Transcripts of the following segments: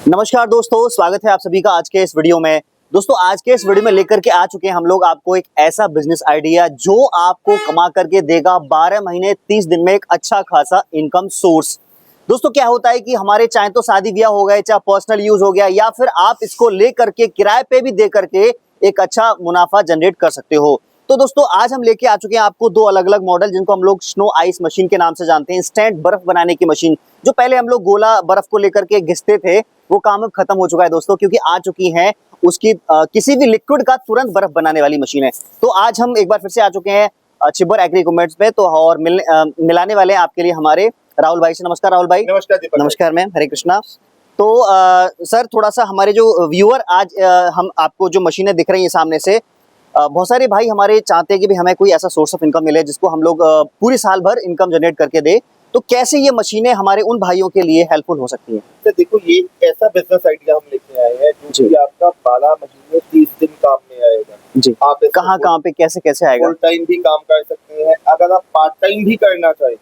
नमस्कार दोस्तों, स्वागत है आप सभी का आज के इस वीडियो में। दोस्तों आज के इस वीडियो में लेकर के आ चुके हैं हम लोग आपको एक ऐसा बिजनेस आइडिया जो आपको कमा करके देगा 12 महीने 30 दिन में एक अच्छा खासा इनकम सोर्स। दोस्तों क्या होता है कि हमारे चाहे तो शादी ब्याह हो गए, चाहे पर्सनल यूज हो गया, या फिर आप इसको ले करके किराए पे भी दे करके एक अच्छा मुनाफा जनरेट कर सकते हो। तो दोस्तों आज हम लेके आ चुके हैं आपको दो अलग अलग मॉडल, जिनको हम लोग स्नो आइस मशीन के नाम से जानते हैं। इंस्टेंट बर्फ बनाने की मशीन, जो पहले हम लोग गोला बर्फ को लेकर के घिसते थे, वो काम अब खत्म हो चुका है दोस्तों, क्योंकि आ चुकी है उसकी किसी भी लिक्विड का तुरंत बर्फ बनाने वाली मशीन है। तो आज हम एक बार फिर से आ चुके हैं छिब्बर एग्री इक्विपमेंट्स पे, तो और मिलाने वाले हैं आपके लिए हमारे राहुल भाई से। नमस्कार राहुल भाई। नमस्कार दीपक। नमस्कार मैम, हरे कृष्णा। तो सर थोड़ा सा हमारे जो व्यूअर आज हम आपको जो मशीनें दिख रही हैं सामने से, बहुत सारे भाई हमारे चाहते हैं कि भाई हमें कोई ऐसा सोर्स ऑफ इनकम मिले जिसको हम लोग पूरी साल भर इनकम जनरेट करके दे। तो कैसे ये मशीनें हमारे उन भाइयों के लिए हेल्पफुल हो सकती हैं? तो देखो, ये ऐसा बिजनेस आइडिया हम लेके आए हैं जो कि आपका 12 महीने 30 दिन काम में आएगा जी। आप कहाँ पे कैसे आएगा? फुल टाइम भी काम कर सकते हैं, अगर आप पार्ट टाइम भी करना चाहें।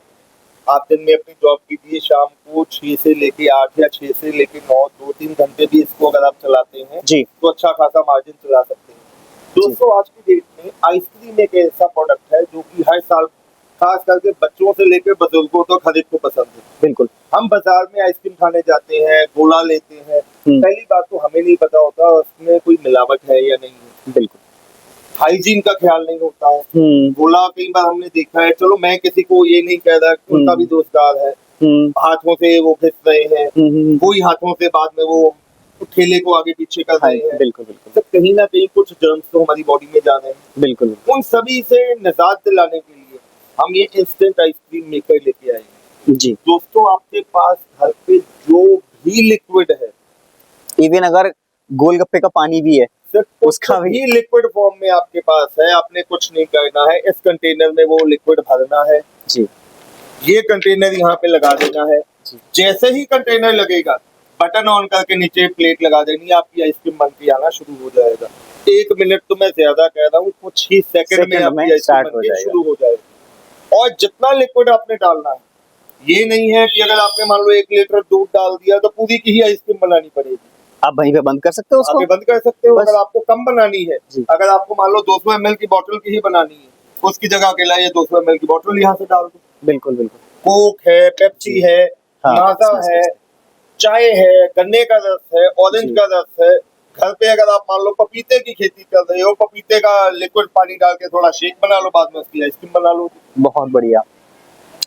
आप दिन में अपनी जॉब कीजिए, शाम को 6 से लेके 8 या 6 से लेके 9 2-3 घंटे भी इसको अगर आप चलाते हैं जी, तो अच्छा खासा मार्जिन चला सकते हैं। दोस्तों आज की डेट में आइसक्रीम एक ऐसा प्रोडक्ट है जो कि हर साल खास करके बच्चों से लेकर बुजुर्गों तक हर एक को पसंद है। बिल्कुल। हम बाजार में आइसक्रीम खाने जाते हैं, गोला लेते हैं, पहली बात तो हमें नहीं पता होता उसमें कोई मिलावट है या नहीं है। बिल्कुल। हाइजीन का ख्याल नहीं होता है। गोला कई बार हमने देखा है, चलो मैं किसी को ये नहीं कह रहा कि उनका भी दोस्तदार है, हाथों से वो खिंच रहे हैं, कोई हाथों से बाद में वो ठेले को आगे पीछे कर रहे हैं। बिल्कुल बिल्कुल। तो कहीं ना कहीं कुछ जर्म्स तो हमारी बॉडी में जा रहे हैं। बिल्कुल। उन सभी से निजात दिलाने के लिए हम ये इंस्टेंट आइसक्रीम मेकर लेके आए हैं। जी। दोस्तों आपके पास घर पे जो भी लिक्विड है, इवन अगर गोलगप्पे का पानी भी है, सिर्फ उसका भी लिक्विड फॉर्म में आपके पास है, आपने कुछ नहीं करना है। इस कंटेनर में वो लिक्विड भरना है जी, ये कंटेनर यहाँ पे लगा देना है। जैसे ही कंटेनर लगेगा, बटन ऑन करके नीचे प्लेट लगा देनी है, आपकी आइसक्रीम बन के आना शुरू हो जाएगा। 1 मिनट तो मैं ज्यादा कह रहा हूँ, कुछ ही सेकंड में आपकी आइसक्रीम बन के शुरू हो जाएगा। और जितना लिक्विड आपने डालना है, ये नहीं है कि अगर आपने मान लो 1 लीटर दूध डाल दिया तो पूरी की ही आइसक्रीम बनानी पड़ेगी। आप वहीं पे बंद कर सकते हो उसको। आप बंद कर सकते हो। अगर आपको कम बनानी है, अगर आपको मान लो 200 ml की बोतल की ही बनानी है, उसकी जगह अकेला ये 200 ml की बोतल यहाँ से डाल दो। बिल्कुल बिल्कुल। कोक है, पेप्सी है, माजा है, चाय है, गन्ने का रस है, ऑरेंज का रस है। घर पे अगर आप मान लो पपीते की खेती कर रहे हो, पपीते का लिक्विड पानी डाल के थोड़ा शेक बना लो, बाद में उसकी आइसक्रीम बना लो। बहुत बढ़िया।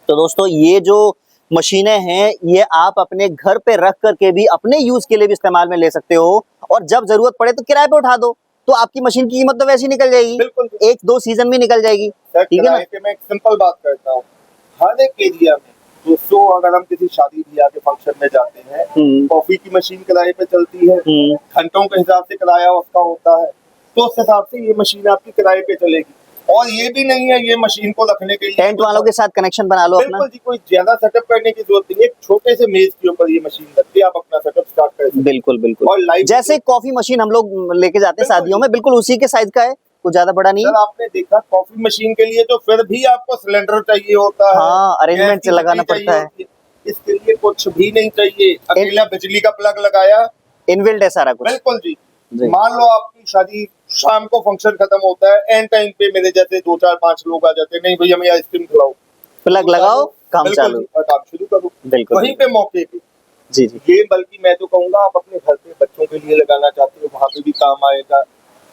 तो दोस्तों ये जो मशीनें हैं, ये आप अपने घर पे रख करके भी अपने यूज के लिए भी इस्तेमाल में ले सकते हो, और जब जरूरत पड़े तो किराए पे उठा दो, तो आपकी मशीन की कीमत तो वैसे ही निकल जाएगी। बिल्कुल। 1-2 सीजन में निकल जाएगी। ठीक है ना? मैं एक सिंपल बात करता हूँ, हर एक एरिया में दोस्तों अगर हम किसी शादी ब्याह के फंक्शन में जाते हैं, कॉफी की मशीन किराए पे चलती है, घंटों के हिसाब से किराया उसका होता है, तो उस हिसाब से ये मशीन आपकी किराए पे चलेगी। और ये भी नहीं है ये मशीन को रखने के लिए टेंट वालों के साथ कनेक्शन बना लो अपना। बिल्कुल जी, कोई ज्यादा सेटअप करने की जरूरत नहीं है। एक छोटे से मेज के ऊपर ये मशीन रख के आप अपना सेटअप स्टार्ट कर सकते हैं। बिल्कुल बिल्कुल। और लाइव जैसे कॉफी मशीन हम लोग लेके जाते हैं शादियों में, बिल्कुल उसी के साइज का है, कुछ ज्यादा बड़ा नहीं है। सर आपने देखा कॉफी मशीन के लिए तो फिर भी आपको सिलेंडर चाहिए होता है। हाँ, अरेंजमेंट से लगाना पड़ता है। इसके लिए कुछ भी नहीं चाहिए, अकेला बिजली का प्लग लगाया, इनबिल्ट है सारा कुछ। बिल्कुल जी। मान लो आपकी शादी शाम को फंक्शन खत्म होता है, एंड टाइम पे मेरे जैसे 2-4-5 लोग आ जाते हैं, नहीं भैया हमें आइसक्रीम खिलाओ, प्लग लगाओ, काम चालू, काम शुरू करो। बिल्कुल वहीं पे मौके पे। जी जी। ये बल्कि मैं तो कहूंगा आप अपने घर पे बच्चों के लिए लगाना चाहते हो, वहां पे भी काम आएगा।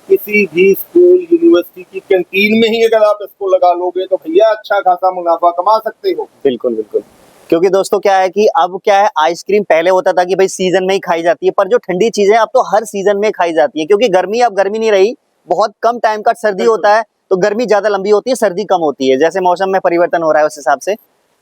किसी भी स्कूल यूनिवर्सिटी की कैंटीन में ही अगर आप इसको लगा लोगे तो भैया अच्छा खासा मुनाफा कमा सकते हो। बिल्कुल बिल्कुल। क्योंकि दोस्तों क्या है कि अब क्या है, आइसक्रीम पहले होता था कि भाई सीजन में ही खाई जाती है, पर जो ठंडी चीजें अब तो हर सीजन में खाई जाती है, क्योंकि गर्मी अब गर्मी नहीं रही, बहुत कम टाइम का सर्दी होता है, तो गर्मी ज्यादा लंबी होती है, सर्दी कम होती है, जैसे मौसम में परिवर्तन हो रहा है उस हिसाब से।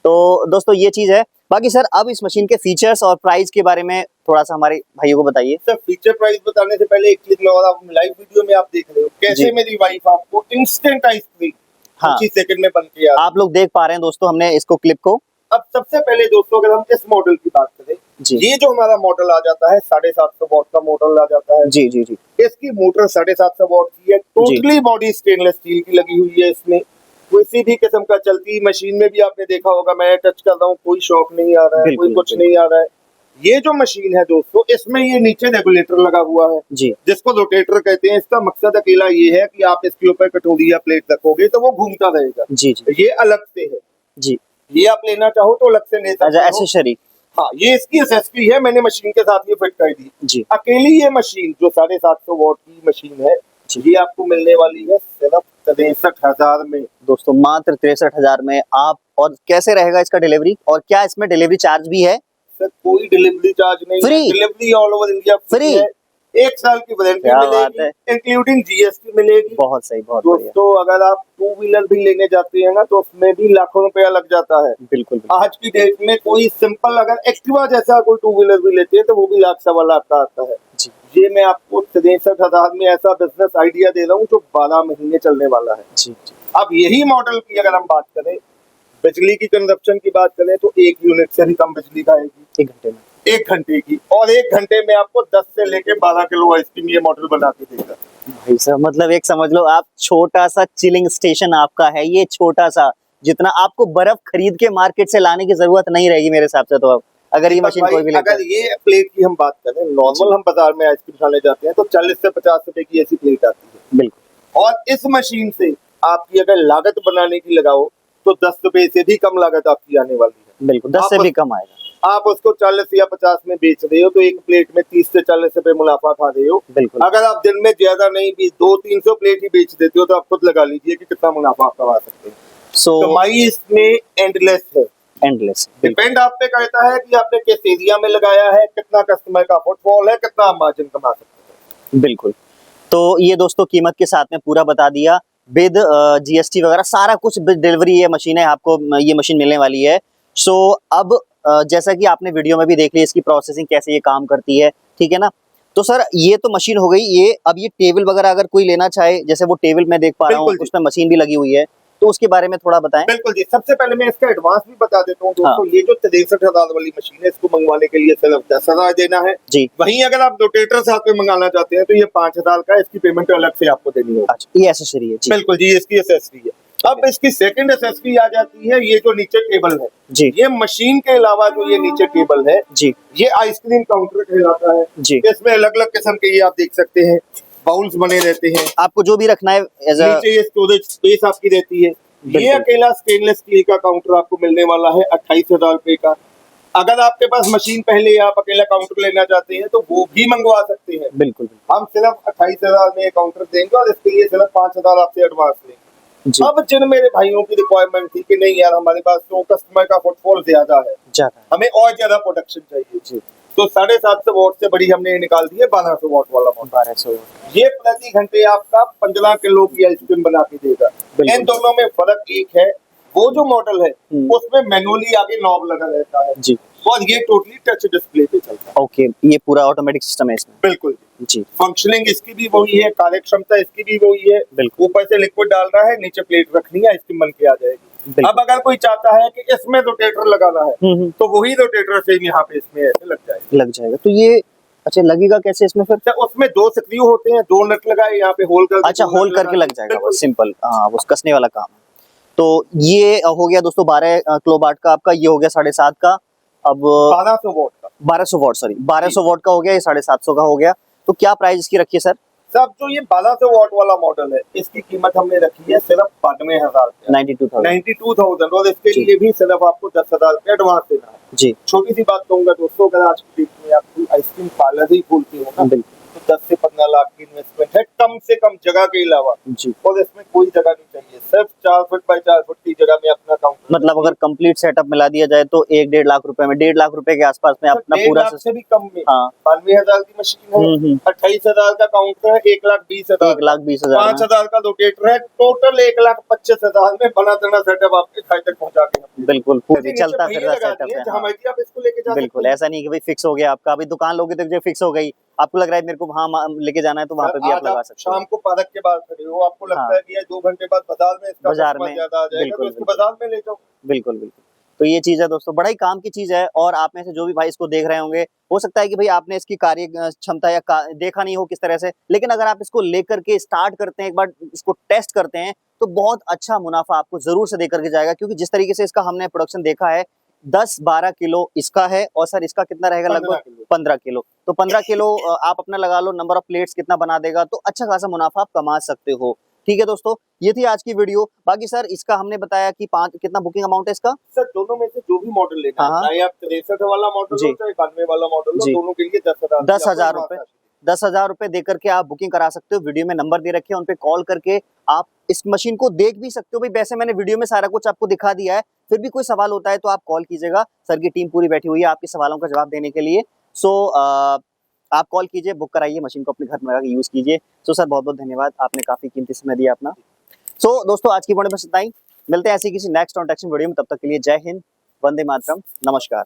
तो दोस्तों ये चीज है। बाकी सर अब इस मशीन के फीचर्स और प्राइस के बारे में थोड़ा सा हमारे भाइयों को बताइए। सर फीचर प्राइस बताने से पहले एक चीज में, और आप लाइव वीडियो में आप देख रहे हो कैसे मेरी वाइफ आपको इंस्टेंट आइसक्रीम कुछ ही सेकंड में बन के आप लोग देख पा रहे हैं दोस्तों हमने इसको क्लिप को। अब सबसे पहले दोस्तों अगर हम इस मॉडल की बात करें, ये जो हमारा मॉडल आ जाता है 750 वॉट का मॉडल आ जाता है। जी जी जी। इसकी मोटर 750 वॉट की है, टोटली बॉडी स्टेनलेस स्टील की लगी हुई है। इसमें किसी भी किस्म का चलती मशीन में भी आपने देखा होगा, मैं टच कर रहा हूँ कोई शॉक नहीं आ रहा है, कोई कुछ नहीं आ रहा है। ये जो मशीन है दोस्तों, इसमें ये नीचे रेगुलेटर लगा हुआ है जी जिसको रोटेटर कहते हैं। इसका मकसद अकेला ये है कि आप इसके ऊपर कटोरी या प्लेट रखोगे तो वो घूमता रहेगा। जी जी ये अलग से है, जी। ये आप लेना चाहो तो अलग से ले सकते अच्छा, हो। एसेसरी। हाँ, ये इसकी एसेसरी है, मैंने मशीन के साथ ये फिट कर दी। जी अकेली ये मशीन जो 750 वॉट की मशीन है, जी। ये आपको मिलने वाली है सिर्फ 63,000 में। दोस्तों मात्र 63,000 में आप, और कैसे रहेगा इसका डिलीवरी, और क्या इसमें डिलीवरी चार्ज भी है? सर कोई डिलीवरी चार्ज नहीं है, Free? Delivery all over India Free? है। 1 साल की वारंटी क्या बात मिलेगी, है। इंक्लूडिंग जीएसटी मिलेगी। बहुत सही, बहुत बढ़िया। दोस्तों अगर आप 2 व्हीलर भी लेने जाते हैं ना तो उसमें भी लाखों रुपया लग जाता है। बिल्कुल बिल्कुल। आज की डेट में कोई सिंपल अगर एक्टिवा जैसा कोई 2 व्हीलर भी लेते हैं तो वो भी लाख सवा लाख का आता है। जी ये मैं आपको 63,000 में ऐसा बिजनेस आइडिया दे रहा हूँ जो 12 महीने चलने वाला है। जी जी। अब यही मॉडल की अगर हम बात करें, बिजली की कंजप्शन की बात करें तो 1 यूनिट से भी कम बिजली खाएगी 1 घंटे में। 1 घंटे की, और 1 घंटे में आपको 10 से लेके 12 किलो आइसक्रीम ये मॉडल बना के देगा। भाई साहब, मतलब एक समझ लो आप, छोटा सा चिलिंग स्टेशन आपका है ये, छोटा सा, जितना आपको बर्फ खरीद के मार्केट से लाने की जरूरत नहीं रहेगी मेरे हिसाब से। तो अब अगर ये मशीन कोई भी लेता अगर ये प्लेट की हम बात करें, नॉर्मल हम बाजार में आइसक्रीम खाने जाते हैं तो 40 से 50 रुपए की ऐसी प्लेट आती है। बिल्कुल। और इस मशीन से आपकी अगर लागत बनाने की लगाओ तो 10 रुपए से भी कम लागत आपकी आने वाली है। बिल्कुल 10 से भी कम आएगा। आप उसको 40 या 50 में बेच रहे हो तो एक प्लेट में 30 से 40 रुपए मुनाफा खा रहे हो। बिल्कुल। अगर आप दिन में ज्यादा नहीं भी 200-300 प्लेट ही बेच देते हो तो आप खुद लगा लीजिए कि कितना मुनाफा आप कमा सकते हैं। सो कमाई इसमें एंडलेस है, एंडलेस। डिपेंड आप पे करता है कि आपने किस एरिया में लगाया है, कितना कस्टमर का फुटफॉल है, कितना आप मार्जिन कमा सकते हैं। बिल्कुल। तो ये दोस्तों कीमत के साथ में पूरा बता दिया, विद जीएसटी वगैरह सारा कुछ, डिलीवरी ये मशीन है आपको, ये मशीन मिलने वाली है। सो अब जैसा कि आपने वीडियो में भी देख ली इसकी प्रोसेसिंग कैसे ये काम करती है, ठीक है ना। तो सर ये तो मशीन हो गई, ये अब ये टेबल वगैरह अगर कोई लेना चाहे, जैसे वो टेबल मैं देख पा रहा हूँ बिल्कुल जी। उसमें मशीन भी लगी हुई है, तो उसके बारे में थोड़ा बताएं। बिल्कुल जी, सबसे पहले मैं इसका एडवांस भी बता देता हूँ दोस्तों। ये जो 63,000 वाली मशीन है, इसको मंगवाने के लिए सिर्फ 10,000 देना है जी। वहीं अगर आप रोटेटर साथ में मंगाना चाहते हैं तो ये 5,000 का, इसकी पेमेंट अलग से आपको देनी होगी। अच्छा, ये एसेसरी है जी। बिल्कुल जी, इसकी एसेसरी है। अब इसकी सेकंड एसेसरी आ जाती है, ये जो नीचे टेबल है जी ये मशीन के अलावा जो ये नीचे टेबल है जी ये आइसक्रीम काउंटर कहलाता है जी। इसमें अलग अलग किस्म के, ये आप देख सकते हैं, बाउल्स बने रहते हैं। आपको जो भी रखना है एज अ, नीचे ये स्टोरेज स्पेस आपकी रहती है। ये बिल्कुल। अकेला स्टेनलेस स्टील का काउंटर आपको मिलने वाला है 28,000 रुपए का। अगर आपके पास मशीन पहले आप अकेला काउंटर लेना चाहते हैं तो वो भी मंगवा सकते हैं। बिल्कुल हम सिर्फ 28,000 में काउंटर देंगे और इसके लिए सिर्फ 5,000 आपसे एडवांस लेंगे। जी। अब जिन मेरे भाइयों की रिक्वायरमेंट थी कि नहीं यार हमारे पास तो कस्टमर का फुटफॉल ज्यादा है, ज्यादा हमें और ज्यादा प्रोडक्शन चाहिए जी। तो 750 वॉट से बड़ी हमने निकाल दी है 1200 वॉट वाला मॉडल। 1200। ये प्रति घंटे आपका 15 किलो की आइसक्रीम बना के देगा। बिल्कुल। इन दोनों में फर्क एक है, वो जो मॉडल है हम्म। उसमें मैनुअली आगे नॉब लगा रहता है जी। और ये टोटली टच डिस्प्ले पे चलता है। ओके, ये पूरा ऑटोमेटिक सिस्टम है इसमें। बिल्कुल जी। फंक्शनिंग इसकी भी वही है, कार्य क्षमता इसकी भी वही है। बिल्कुल। ऊपर से लिक्विड डाल रहा है, नीचे प्लेट रखनी है, आइसक्रीम बन के आ जाएगी। बिल्कुल। अब अगर कोई चाहता है कि इसमें रोटेटर लगाना है तो वही रोटेटर से यहाँ पे इसमें ऐसे लग जाएगा। लग जाएगा तो ये, अच्छा लगेगा कैसे इसमें फिर? अच्छा, उसमें 2 स्क्रू होते हैं, 2 नट लगाए यहाँ पे होल कर, अच्छा, होल करके लग जाएगा, वो सिंपल, हाँ वो कसने वाला काम है। तो ये हो गया दोस्तों 12 किलोवाट का आपका, ये हो गया 7.5 का। अब 1200 वॉट का, 1200 वॉट, सॉरी 1200 वॉट का हो गया, ये 750 का हो गया। तो क्या प्राइस इसकी रखी है सर? सब जो ये 1200 वॉट वाला मॉडल है इसकी कीमत हमने रखी है सिर्फ 92,000 92,000 92,000 और इसके जी। लिए भी सिर्फ आपको 10,000 रुपया एडवांस देना है। जी। छोटी सी बात कहूंगा दोस्तों, अगर आज की डेट में आप कोई आइसक्रीम पार्लर ही खोलते हो ना बिल्कुल तो 10 से 15 लाख की इन्वेस्टमेंट है कम से कम जगह के अलावा, जी। और इसमें कोई जगह नहीं चाहिए, सिर्फ 4 फुट बाई 4 फुट की जगह में अपना काउंटर। मतलब अगर कंप्लीट सेटअप मिला दिया जाए तो 1-1.5 लाख रुपए में, 1.5 लाख रुपए के आसपास में अपना 1.5 पूरा लाख से भी कम में हाँ 92,000 की मशीन है, 28,000 का काउंटर है, 1,20,000, 1,20,000 में। 5,000 का रोटेटर है, टोटल 1,25,000 में बना तना सेटअप आपके घर तक पहुंचा के बिल्कुल पूरी नीचे चलता पहिए फिरता लगा सेटअप दिए, है। जहाँ हाँ, मर्जी आप इसको लेके जा बिल्कुल सकते हैं। ऐसा नहीं कि भाई फिक्स हो गया आपका, अभी दुकान लोगे तो जो फिक्स हो गई, आपको लग रहा है मेरे को वहाँ लेके जाना है तो वहाँ पे भी आप आज लगा आप सकते हो। शाम को पार्क के बाहर खड़े हो, आपको लगता हाँ। है कि ये 2 घंटे बाद बाजार में इसका बाजार कस्टमर में, ज्यादा आ जाएगा बिल्कुल, तो इसको बिल्कुल। बाजार में ले जाओ। बिल्कुल बिल्कुल। तो ये चीज है दोस्तों, बड़ा ही काम की चीज है। और आप में से जो भी भाई इसको देख रहे होंगे, हो सकता है कि भाई आपने इसकी कार्य क्षमता या देखा नहीं हो किस तरह से, लेकिन अगर आप इसको लेकर के स्टार्ट करते हैं, एक बार इसको टेस्ट करते हैं, तो बहुत अच्छा मुनाफा आपको जरूर से देकर के जाएगा। क्योंकि जिस तरीके से इसका हमने प्रोडक्शन देखा है, 10-12 किलो इसका है, और सर इसका कितना रहेगा? 15 लगभग किलो। 15 किलो। तो 15 किलो आप अपना लगा लो, नंबर ऑफ प्लेट्स कितना बना देगा, तो अच्छा खासा मुनाफा आप कमा सकते हो। ठीक है दोस्तों, ये थी आज की वीडियो। बाकी सर इसका हमने बताया कि 5 कितना बुकिंग अमाउंट है इसका? सर दोनों में से जो भी मॉडल लेना है, हाँ। चाहे आप 63 वाला मॉडल जी। लो चाहे 92 वाला मॉडल लो, जी। दोनों के लिए 10,000 10,000 रुपए, 10,000 रुपए दे करके आप बुकिंग करा सकते हो। वीडियो में नंबर दे रखे हैं, उन पे कॉल करके आप इस मशीन को देख भी सकते हो। भाई वैसे मैंने वीडियो में सारा कुछ आपको दिखा दिया है, फिर भी कोई सवाल होता है तो आप कॉल कीजिएगा। सर की टीम पूरी बैठी हुई है आपके सवालों का जवाब देने के लिए। सो आप कॉल कीजिए, बुक कराइए, मशीन को अपने घर में लगा के यूज कीजिए। सो सर बहुत बहुत धन्यवाद, आपने काफी कीमती समय दिया अपना। सो दोस्तों आज की वीडियो में बस इतना ही। मिलते हैं ऐसी किसी नेक्स्ट कॉन्टेक्शन वीडियो में, तब तक के लिए जय हिंद, वंदे मातरम, नमस्कार।